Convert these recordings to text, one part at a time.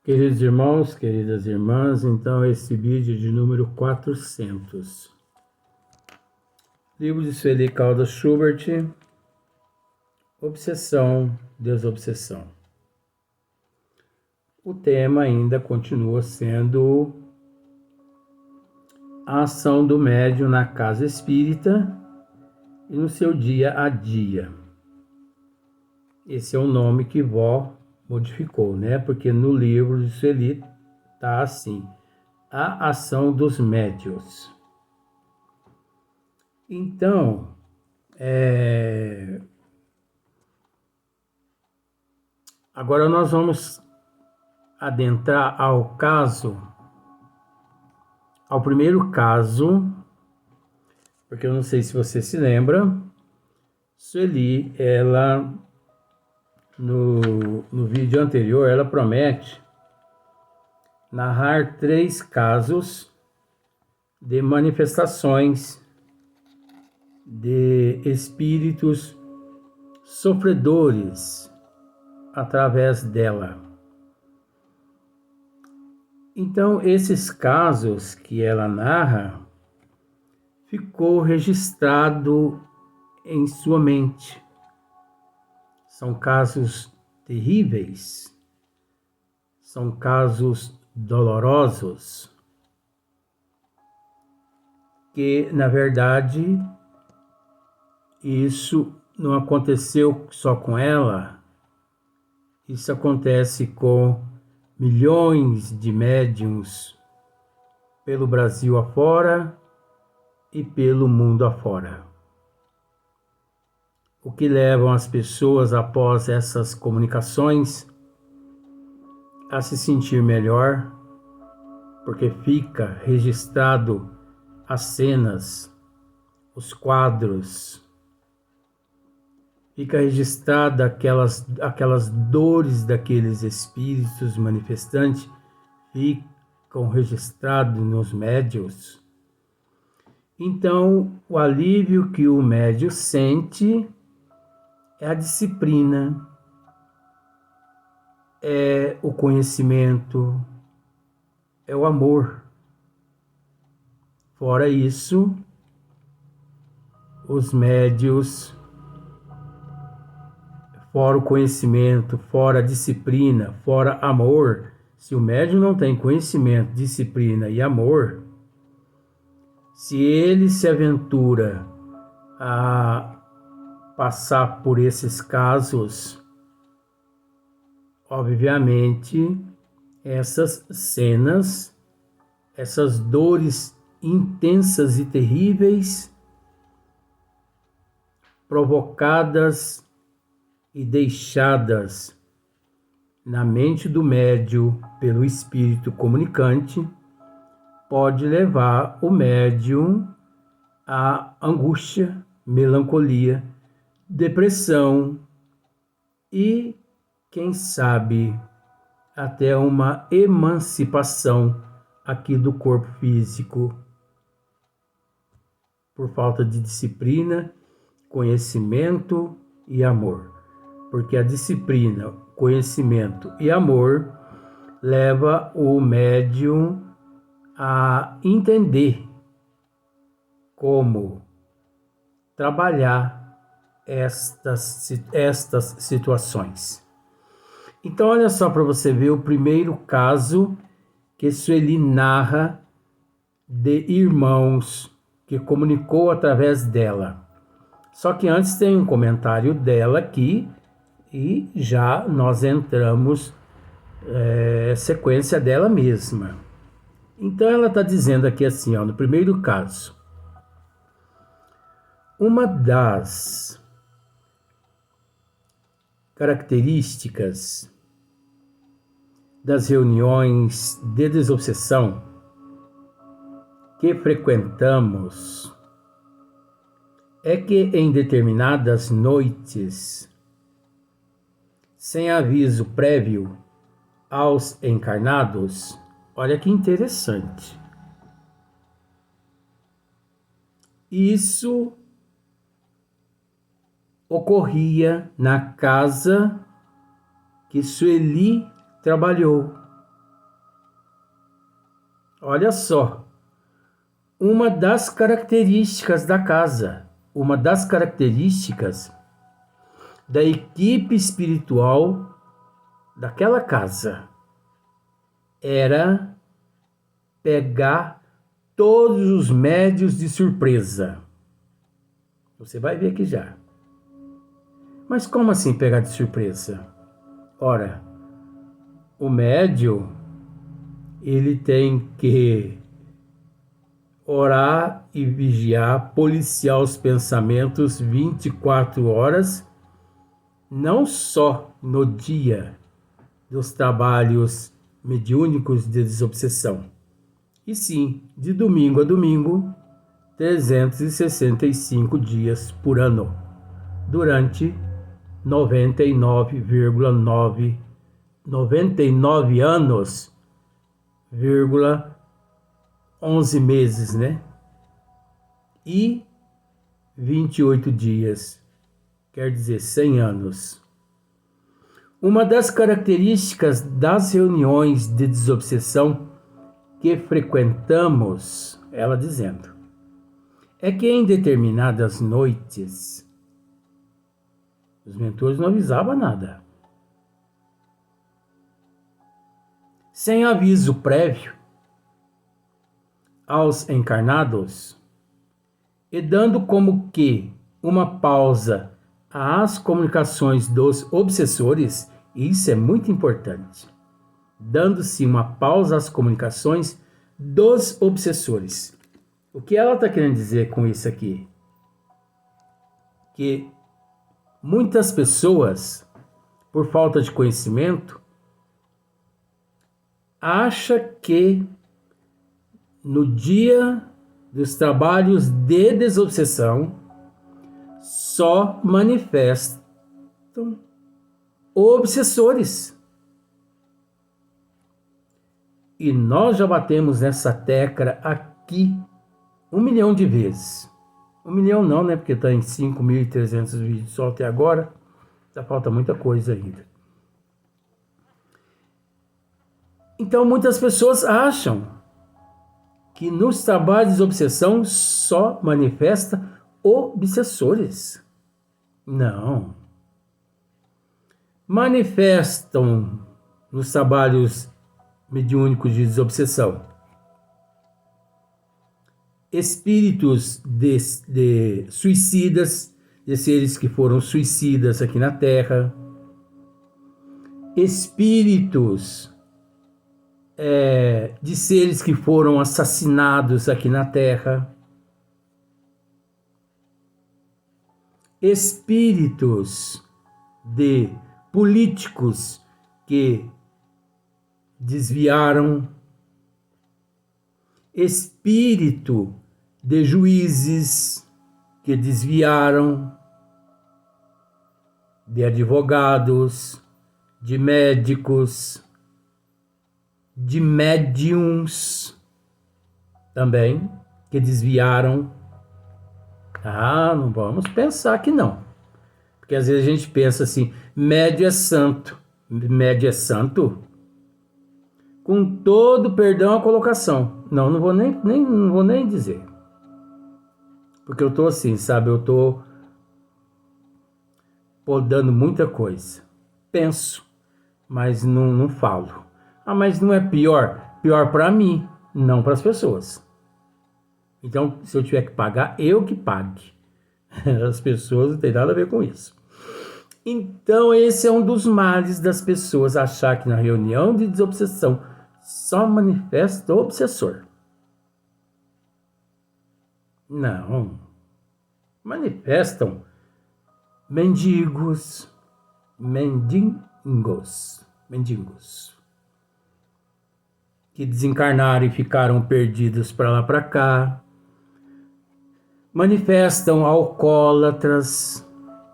Queridos irmãos, queridas irmãs, então esse vídeo de número 400. Livro de Sueli Caldas Schubert, Obsessão, Desobsessão. O tema ainda continua sendo a ação do médium na casa espírita e no seu dia a dia. Esse é o nome que Vó modificou, né? Porque no livro de Sueli tá assim: a ação dos médiuns. Então, agora nós vamos adentrar ao primeiro caso, porque eu não sei se você se lembra, Sueli, ela, no vídeo anterior, ela promete narrar 3 casos de manifestações de espíritos sofredores através dela. Então, esses casos que ela narra ficou registrado em sua mente. São casos terríveis, são casos dolorosos, que, na verdade, isso não aconteceu só com ela, isso acontece com milhões de médiuns pelo Brasil afora e pelo mundo afora. O que levam as pessoas após essas comunicações a se sentir melhor, porque fica registrado as cenas, os quadros, fica registrada aquelas dores daqueles espíritos manifestantes, ficam registrados nos médiuns. Então, o alívio que o médium sente é a disciplina, é o conhecimento, é o amor. Fora isso, os médiuns, fora o conhecimento, fora a disciplina, fora amor, se o médium não tem conhecimento, disciplina e amor, se ele se aventura a passar por esses casos, obviamente, essas cenas, essas dores intensas e terríveis, provocadas e deixadas na mente do médium pelo espírito comunicante, pode levar o médium à angústia, melancolia, depressão e, quem sabe, até uma emancipação aqui do corpo físico, por falta de disciplina, conhecimento e amor. Porque a disciplina, conhecimento e amor leva o médium a entender como trabalhar estas situações. Então, olha só para você ver o primeiro caso que Sueli narra de irmãos que comunicou através dela. Só que antes tem um comentário dela aqui e já nós entramos sequência dela mesma. Então ela está dizendo aqui assim, no primeiro caso: uma das características das reuniões de desobsessão que frequentamos é que em determinadas noites, sem aviso prévio aos encarnados, olha que interessante, isso ocorria na casa que Sueli trabalhou. Olha só, uma das características da casa, uma das características da equipe espiritual daquela casa era pegar todos os médios de surpresa. Você vai ver aqui já. Mas como assim pegar de surpresa? Ora, o médio, ele tem que orar e vigiar, policiar os pensamentos 24 horas, não só no dia dos trabalhos mediúnicos de desobsessão, e sim, de domingo a domingo, 365 dias por ano, durante 99 anos, 11 meses, né? E 28 dias, quer dizer 100 anos. Uma das características das reuniões de desobsessão que frequentamos, ela dizendo, é que em determinadas noites os mentores não avisavam nada. Sem aviso prévio aos encarnados e dando como que uma pausa às comunicações dos obsessores, e isso é muito importante, dando-se uma pausa às comunicações dos obsessores. O que ela está querendo dizer com isso aqui? Que muitas pessoas, por falta de conhecimento, acham que no dia dos trabalhos de desobsessão só manifestam obsessores. E nós já batemos nessa tecla aqui 1 milhão de vezes. 1 milhão não, né? Porque está em 5.300 vídeos só até agora. Já falta muita coisa ainda. Então muitas pessoas acham que nos trabalhos de obsessão só manifesta obsessores. Não. Manifestam nos trabalhos mediúnicos de desobsessão espíritos de suicidas, de seres que foram suicidas aqui na Terra, espíritos de seres que foram assassinados aqui na Terra, espíritos de políticos que desviaram, espírito de juízes que desviaram, de advogados, de médicos, de médiums também, que desviaram. Não vamos pensar que não. Porque às vezes a gente pensa assim, médio é santo. Médio é santo? Com todo perdão a colocação. Não vou nem dizer. Porque eu tô assim, sabe? Eu tô podando muita coisa. Penso, mas não falo. Mas não é pior? Pior para mim, não para as pessoas. Então, se eu tiver que pagar, eu que pague. As pessoas não tem nada a ver com isso. Então, esse é um dos males das pessoas, achar que na reunião de desobsessão só manifesta o obsessor. Não. Manifestam mendigos, que desencarnaram e ficaram perdidos para lá para cá. Manifestam alcoólatras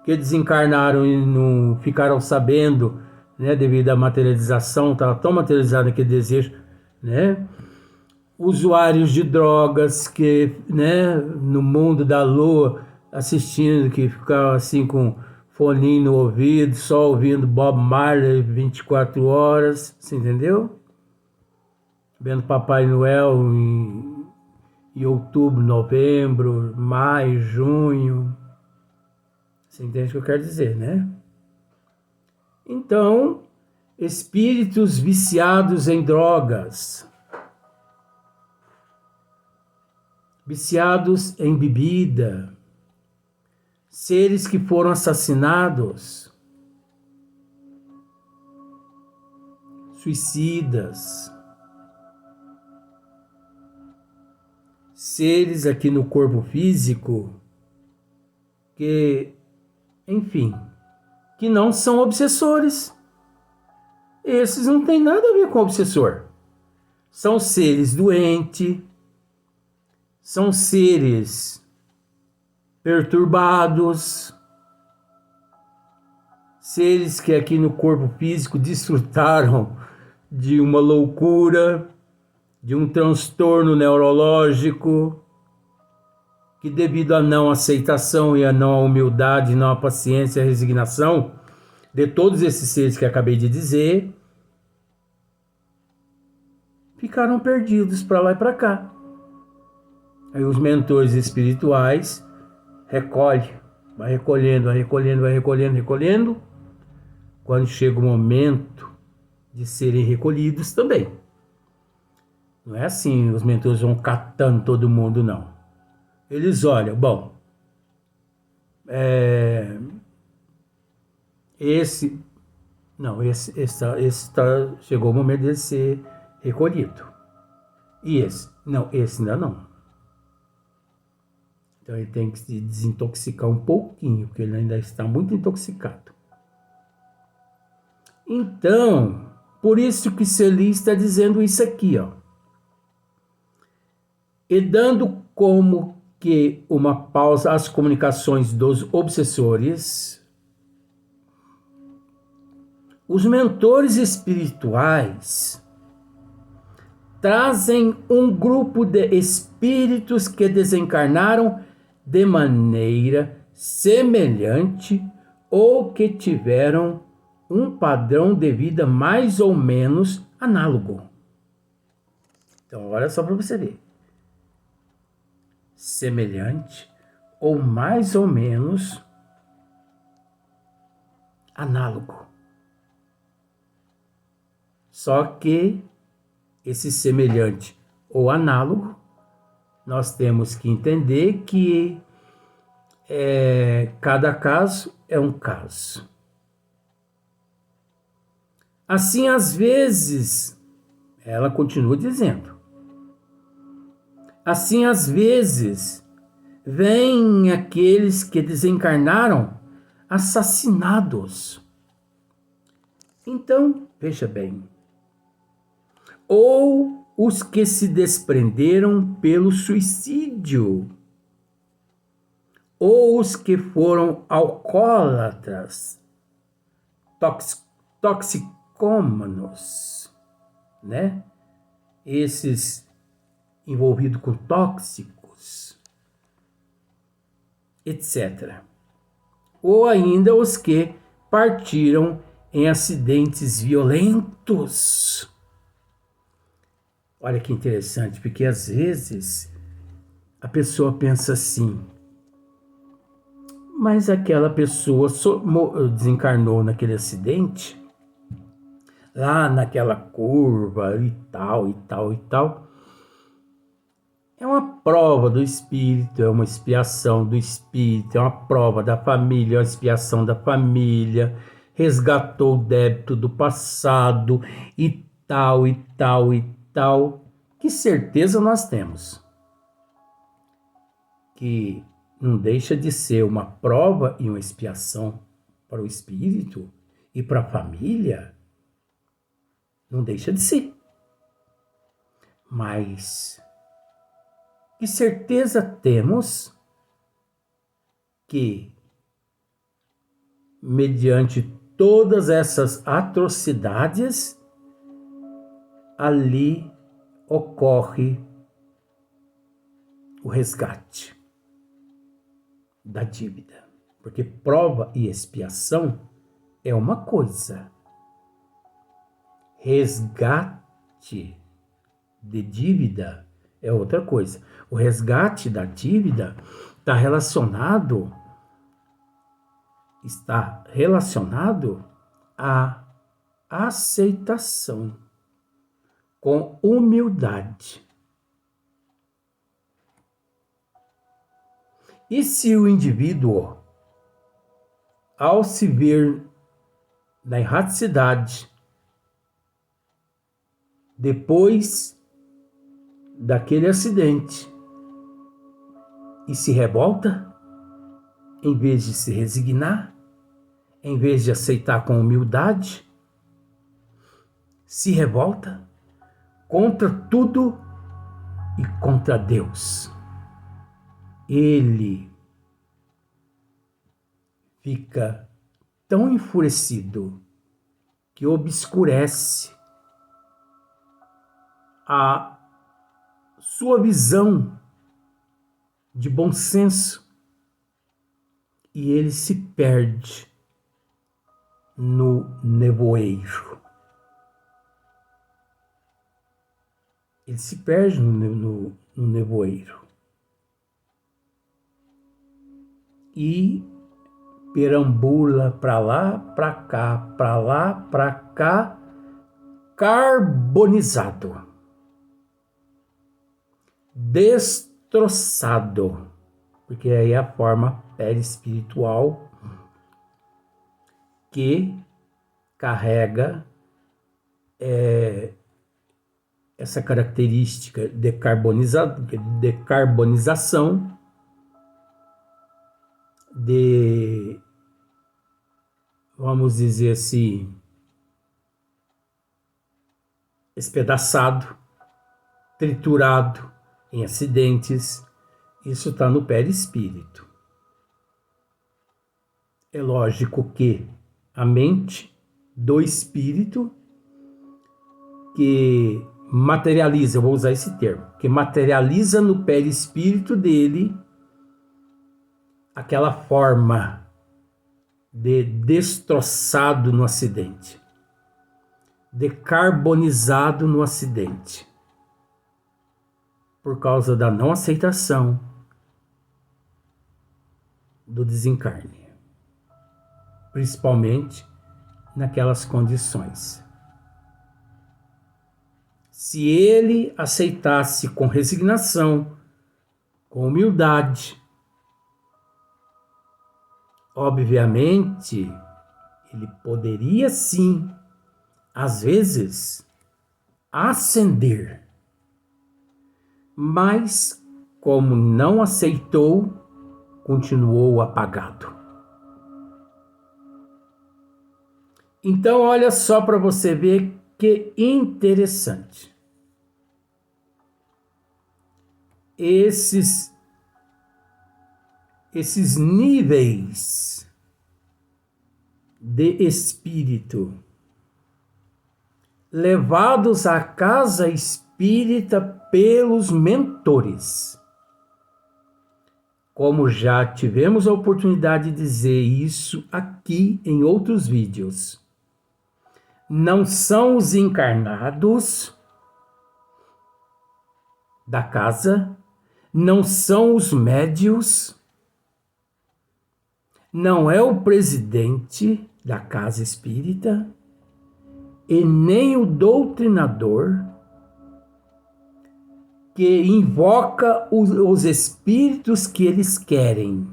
que desencarnaram e não ficaram sabendo, né, devido à materialização, estava tão materializado aquele desejo, né? Usuários de drogas que, né, no mundo da lua, assistindo, que ficavam assim com foninho no ouvido, só ouvindo Bob Marley 24 horas, você entendeu? vendo Papai Noel em outubro, novembro, maio, junho. Você entende o que eu quero dizer, né? Então, espíritos viciados em drogas, viciados em bebida, seres que foram assassinados, suicidas, seres aqui no corpo físico que, enfim, que não são obsessores. Esses não têm nada a ver com obsessor. São seres doentes, são seres perturbados, seres que aqui no corpo físico desfrutaram de uma loucura, de um transtorno neurológico, que devido à não aceitação e à não humildade, não à paciência e à resignação de todos esses seres que acabei de dizer, ficaram perdidos para lá e para cá. Aí os mentores espirituais recolhem, vai recolhendo, vai recolhendo, vai recolhendo, recolhendo. Quando chega o momento de serem recolhidos também. Não é assim, os mentores vão catando todo mundo, não. Eles olham, bom, esse chegou o momento de ser recolhido. E esse? Não, esse ainda não. Então ele tem que se desintoxicar um pouquinho, porque ele ainda está muito intoxicado. Então, por isso que Celie está dizendo isso aqui, ó. E dando como que uma pausa às comunicações dos obsessores, os mentores espirituais trazem um grupo de espíritos que desencarnaram de maneira semelhante ou que tiveram um padrão de vida mais ou menos análogo. Então, olha só para você ver. Semelhante ou mais ou menos análogo. Só que esse semelhante ou análogo, nós temos que entender que cada caso é um caso. Assim, às vezes, ela continua dizendo, assim, às vezes, vêm aqueles que desencarnaram assassinados. Então, veja bem, ou os que se desprenderam pelo suicídio, ou os que foram alcoólatras, toxicômanos, né? Esses envolvidos com tóxicos, etc. Ou ainda os que partiram em acidentes violentos. Olha que interessante, porque às vezes a pessoa pensa assim, mas aquela pessoa desencarnou naquele acidente, lá naquela curva e tal, e tal, e tal. É uma prova do espírito, é uma expiação do espírito, é uma prova da família, é uma expiação da família, resgatou o débito do passado e tal, e tal, e tal. Que certeza nós temos? Que não deixa de ser uma prova e uma expiação para o espírito e para a família. Não deixa de ser. Mas que certeza temos que, mediante todas essas atrocidades, ali ocorre o resgate da dívida. Porque prova e expiação é uma coisa. Resgate de dívida é outra coisa. O resgate da dívida está relacionado à aceitação com humildade. E se o indivíduo, ao se ver na erraticidade, depois daquele acidente, e se revolta, em vez de se resignar, em vez de aceitar com humildade, se revolta contra tudo e contra Deus. Ele fica tão enfurecido que obscurece a sua visão de bom senso e ele se perde no nevoeiro. Ele se perde no nevoeiro. E perambula para lá, para cá, carbonizado, destroçado, porque aí é a forma perispiritual que carrega essa característica de carbonização, vamos dizer assim, espedaçado, triturado em acidentes. Isso está no perispírito. É lógico que a mente do espírito que materializa, eu vou usar esse termo, que materializa no perispírito dele aquela forma de destroçado no acidente, decarbonizado no acidente, por causa da não aceitação do desencarne, principalmente naquelas condições. Se ele aceitasse com resignação, com humildade, obviamente, ele poderia sim, às vezes, ascender. Mas, como não aceitou, continuou apagado. Então, olha só para você ver que interessante. Esses níveis de espírito levados à casa espírita pelos mentores. Como já tivemos a oportunidade de dizer isso aqui em outros vídeos, não são os encarnados da casa, não são os médios, não é o presidente da casa espírita e nem o doutrinador que invoca os espíritos que eles querem.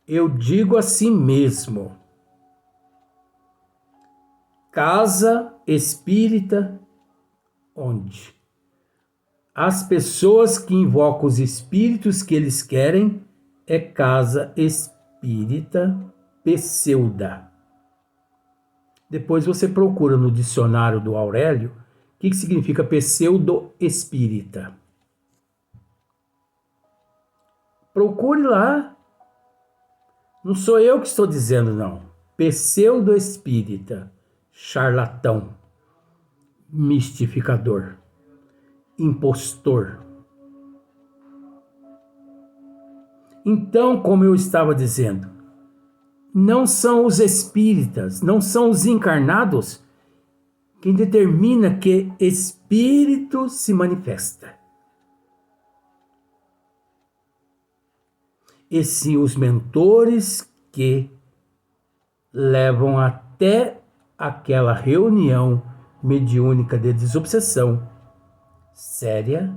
Eu digo assim mesmo. Casa espírita, onde as pessoas que invocam os espíritos que eles querem é casa espírita pseuda. Depois você procura no dicionário do Aurélio o que significa pseudo-espírita. Procure lá. Não sou eu que estou dizendo, não. Pseudo-espírita. Charlatão, mistificador, impostor. Então, como eu estava dizendo, não são os espíritas, não são os encarnados quem determina que espírito se manifesta. E sim os mentores que levam até aquela reunião mediúnica de desobsessão séria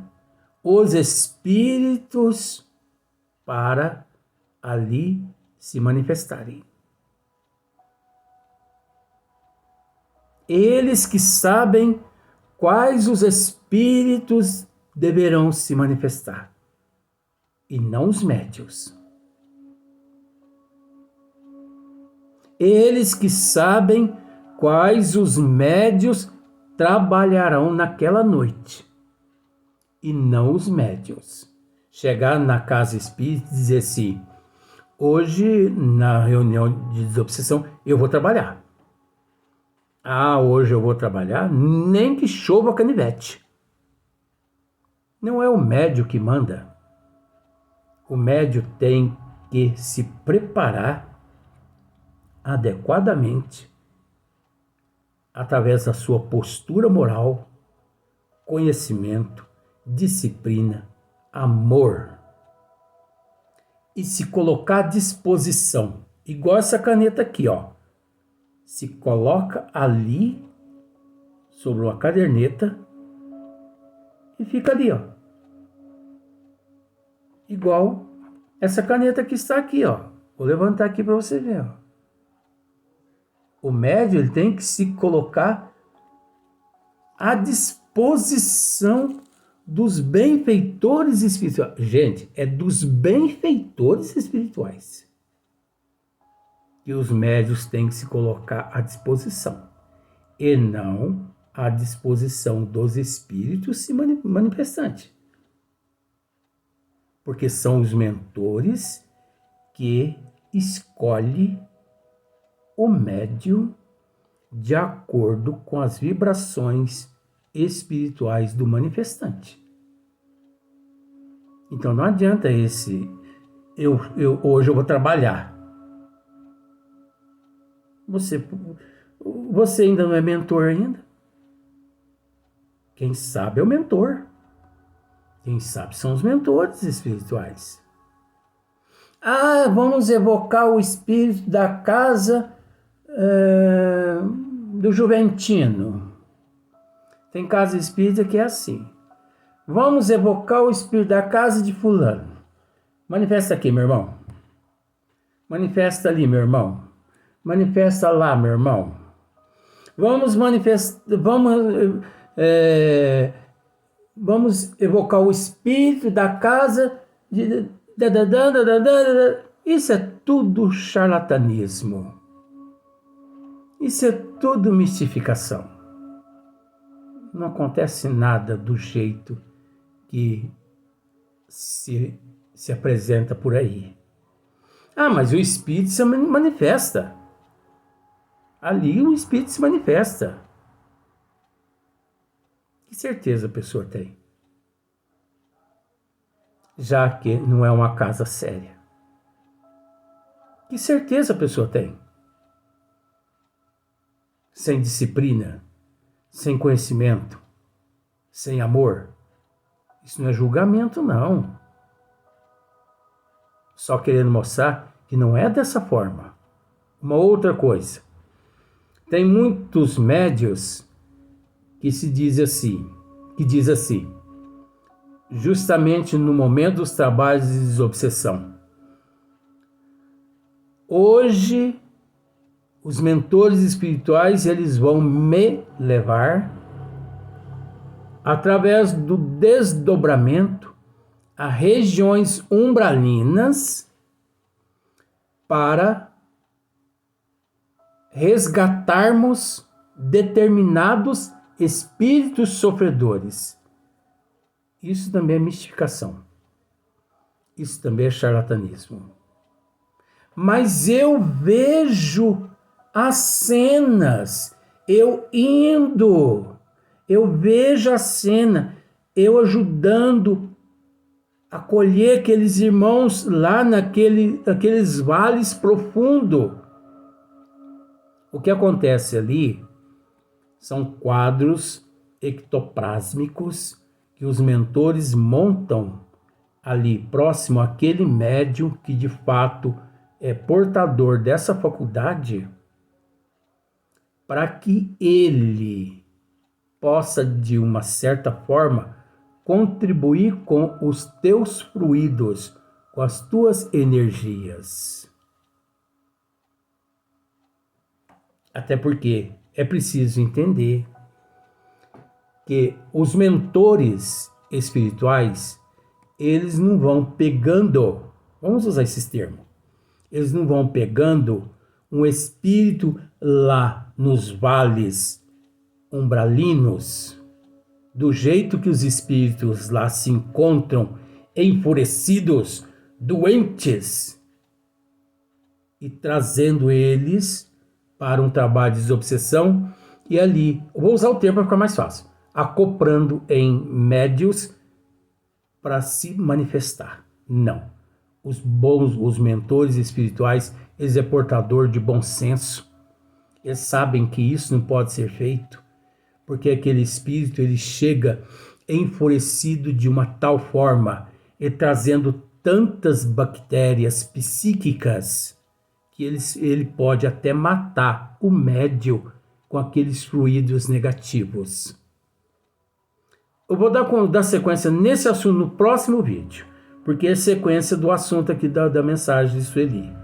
os espíritos para ali se manifestarem. Eles que sabem quais os espíritos deverão se manifestar, e não os médiuns. Eles que sabem quais os médiuns trabalharão naquela noite, e não os médiuns. Chegar na casa espírita e dizer assim: hoje, na reunião de desobsessão, eu vou trabalhar. Ah, hoje eu vou trabalhar, nem que chova canivete. Não é o médium que manda. O médium tem que se preparar adequadamente através da sua postura moral, conhecimento, disciplina, amor, e se colocar à disposição, igual essa caneta aqui, ó. Se coloca ali sobre uma caderneta e fica ali, ó. Igual essa caneta que está aqui, ó. Vou levantar aqui para você ver, ó. O médium, ele tem que se colocar à disposição dos benfeitores espirituais. Gente, é dos benfeitores espirituais que os médiuns têm que se colocar à disposição, e não à disposição dos espíritos se manifestantes. Porque são os mentores que escolhem o médium de acordo com as vibrações espirituais do manifestante. Então não adianta hoje eu vou trabalhar. Você ainda não é mentor ainda? Quem sabe é o mentor. Quem sabe são os mentores espirituais. Ah, vamos evocar o espírito da casa do Juventino. Tem casa espírita que é assim. Vamos evocar o espírito da casa de fulano. Manifesta aqui, meu irmão. Manifesta ali, meu irmão. Manifesta lá, meu irmão. Vamos evocar o espírito da casa de... Isso é tudo charlatanismo. Isso é tudo mistificação. Não acontece nada do jeito que se apresenta por aí. Ah, mas o espírito se manifesta. Ali o espírito se manifesta. Que certeza a pessoa tem? Já que não é uma casa séria. Que certeza a pessoa tem? Sem disciplina, sem conhecimento, sem amor. Isso não é julgamento, não. Só querendo mostrar que não é dessa forma. Uma outra coisa. Tem muitos médiuns que diz assim, justamente no momento dos trabalhos de desobsessão: hoje os mentores espirituais, eles vão me levar através do desdobramento a regiões umbralinas para resgatarmos determinados espíritos sofredores. Isso também é mistificação. Isso também é charlatanismo. Mas eu vejo as cenas, eu vejo a cena, eu ajudando a colher aqueles irmãos lá naqueles vales profundos. O que acontece ali São quadros ectoplásmicos que os mentores montam ali próximo àquele médium que de fato é portador dessa faculdade, para que ele possa, de uma certa forma, contribuir com os teus fluidos, com as tuas energias. Até porque é preciso entender que os mentores espirituais, eles não vão pegando, vamos usar esses termos, eles não vão pegando um espírito lá nos vales umbralinos, do jeito que os espíritos lá se encontram enfurecidos, doentes, e trazendo eles para um trabalho de desobsessão, e ali, vou usar o termo para ficar mais fácil, acoprando em médios para se manifestar. Não. Os mentores espirituais, eles é portador de bom senso. Eles sabem que isso não pode ser feito, porque aquele espírito, ele chega enfurecido de uma tal forma e trazendo tantas bactérias psíquicas que ele pode até matar o médium com aqueles fluidos negativos. Eu vou dar sequência nesse assunto no próximo vídeo, porque é sequência do assunto aqui da mensagem de Sueli.